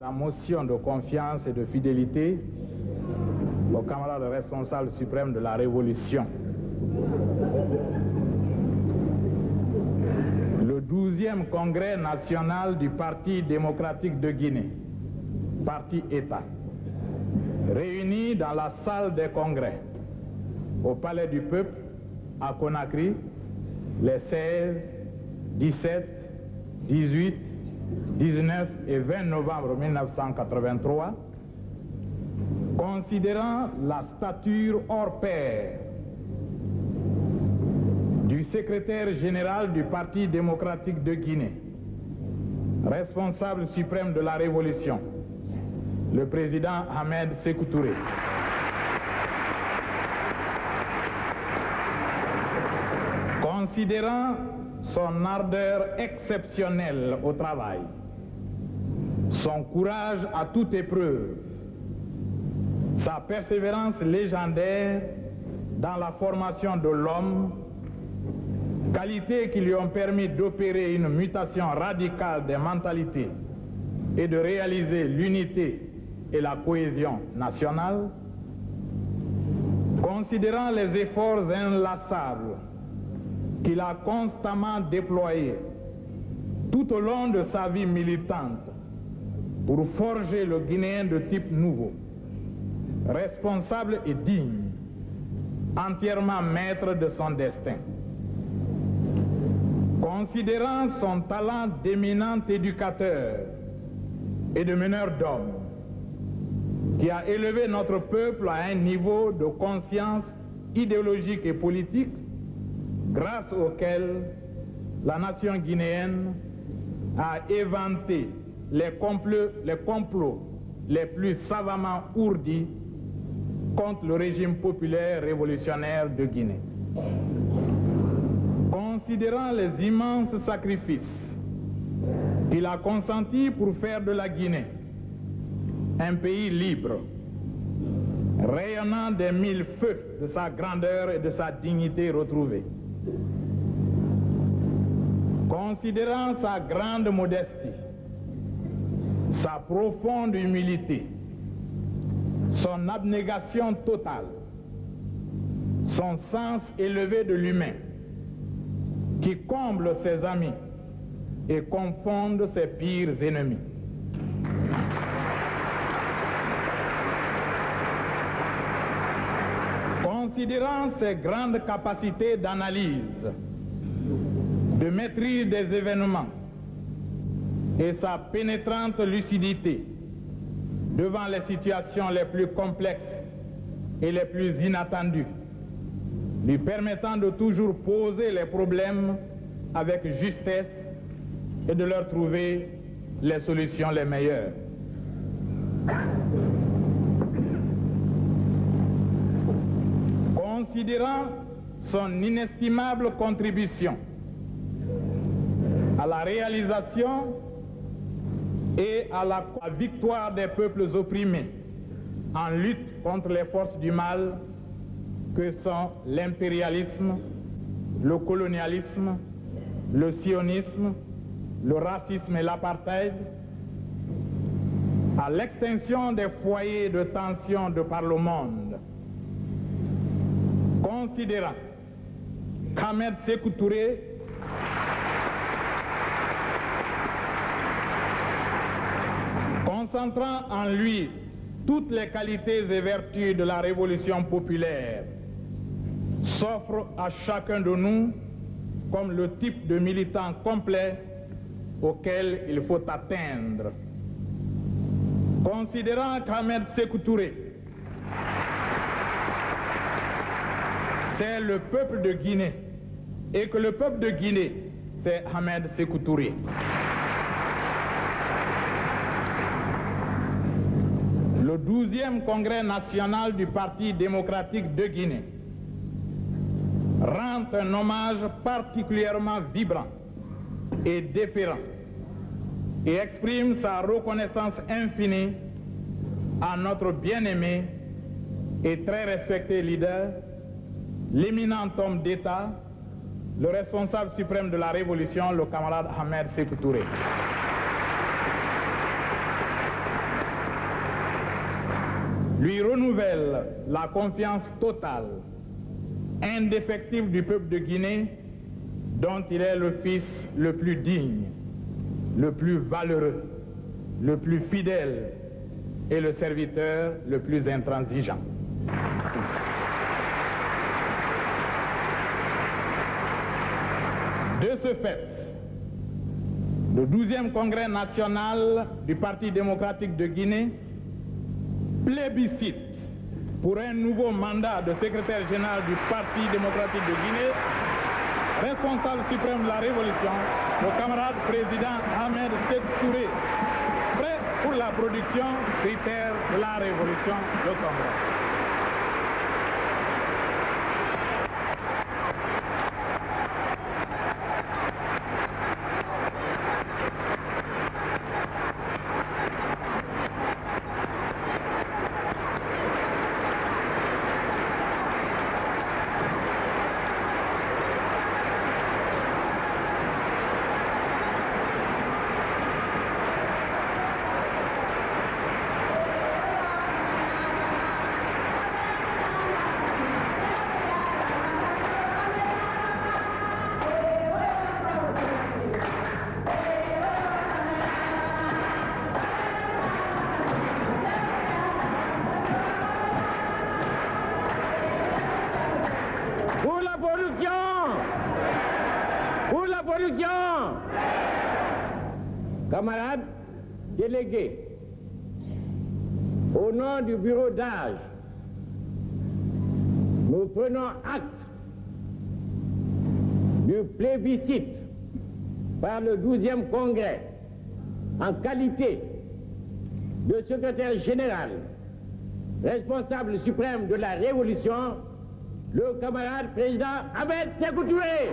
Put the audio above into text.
La motion de confiance et de fidélité au camarade responsable suprême de la Révolution. Le 12e congrès national du Parti démocratique de Guinée, parti État, réuni dans la salle des congrès au Palais du Peuple à Conakry les 16, 17, 18, 19 et 20 novembre 1983, considérant la stature hors pair du secrétaire général du Parti démocratique de Guinée, responsable suprême de la Révolution, le président Ahmed Sékou Touré. Considérant son ardeur exceptionnelle au travail, son courage à toute épreuve, sa persévérance légendaire dans la formation de l'homme, qualités qui lui ont permis d'opérer une mutation radicale des mentalités et de réaliser l'unité et la cohésion nationale, considérant les efforts inlassables qu'il a constamment déployés tout au long de sa vie militante pour forger le Guinéen de type nouveau, responsable et digne, entièrement maître de son destin. Considérant son talent d'éminent éducateur et de meneur d'hommes, qui a élevé notre peuple à un niveau de conscience idéologique et politique grâce auquel la nation guinéenne a éventé les complots les plus savamment ourdis contre le régime populaire révolutionnaire de Guinée. Considérant les immenses sacrifices qu'il a consentis pour faire de la Guinée un pays libre, rayonnant des mille feux de sa grandeur et de sa dignité retrouvée. Considérant sa grande modestie, sa profonde humilité, son abnégation totale, son sens élevé de l'humain, qui comble ses amis et confonde ses pires ennemis. Considérant ses grandes capacités d'analyse, de maîtrise des événements et sa pénétrante lucidité devant les situations les plus complexes et les plus inattendues, lui permettant de toujours poser les problèmes avec justesse et de leur trouver les solutions les meilleures. Considérant son inestimable contribution à la réalisation et à la victoire des peuples opprimés en lutte contre les forces du mal que sont l'impérialisme, le colonialisme, le sionisme, le racisme et l'apartheid, à l'extinction des foyers de tension de par le monde, considérant qu'Ahmed Sékou Touré concentrant en lui toutes les qualités et vertus de la révolution populaire, s'offre à chacun de nous comme le type de militant complet auquel il faut atteindre. Considérant qu'Ahmed Sékou Touré, c'est le peuple de Guinée et que le peuple de Guinée, c'est Ahmed Sékou Touré. Le 12e congrès national du Parti démocratique de Guinée rend un hommage particulièrement vibrant et déférent et exprime sa reconnaissance infinie à notre bien-aimé et très respecté leader, l'éminent homme d'État, le responsable suprême de la Révolution, le camarade Ahmed Sékou Touré. lui renouvelle la confiance totale, indéfectible du peuple de Guinée, dont il est le fils le plus digne, le plus valeureux, le plus fidèle et le serviteur le plus intransigeant. De ce fait, le 12e congrès national du Parti démocratique de Guinée plébiscite pour un nouveau mandat de secrétaire général du Parti démocratique de Guinée, responsable suprême de la révolution, le camarade président Ahmed Sékou Touré, prêt pour la production critère de la révolution, le Congrès. Pour la production, camarades délégués, au nom du bureau d'âge, nous prenons acte du plébiscite par le 12e congrès en qualité de secrétaire général, responsable suprême de la révolution, le camarade président Ahmed Sékou Touré.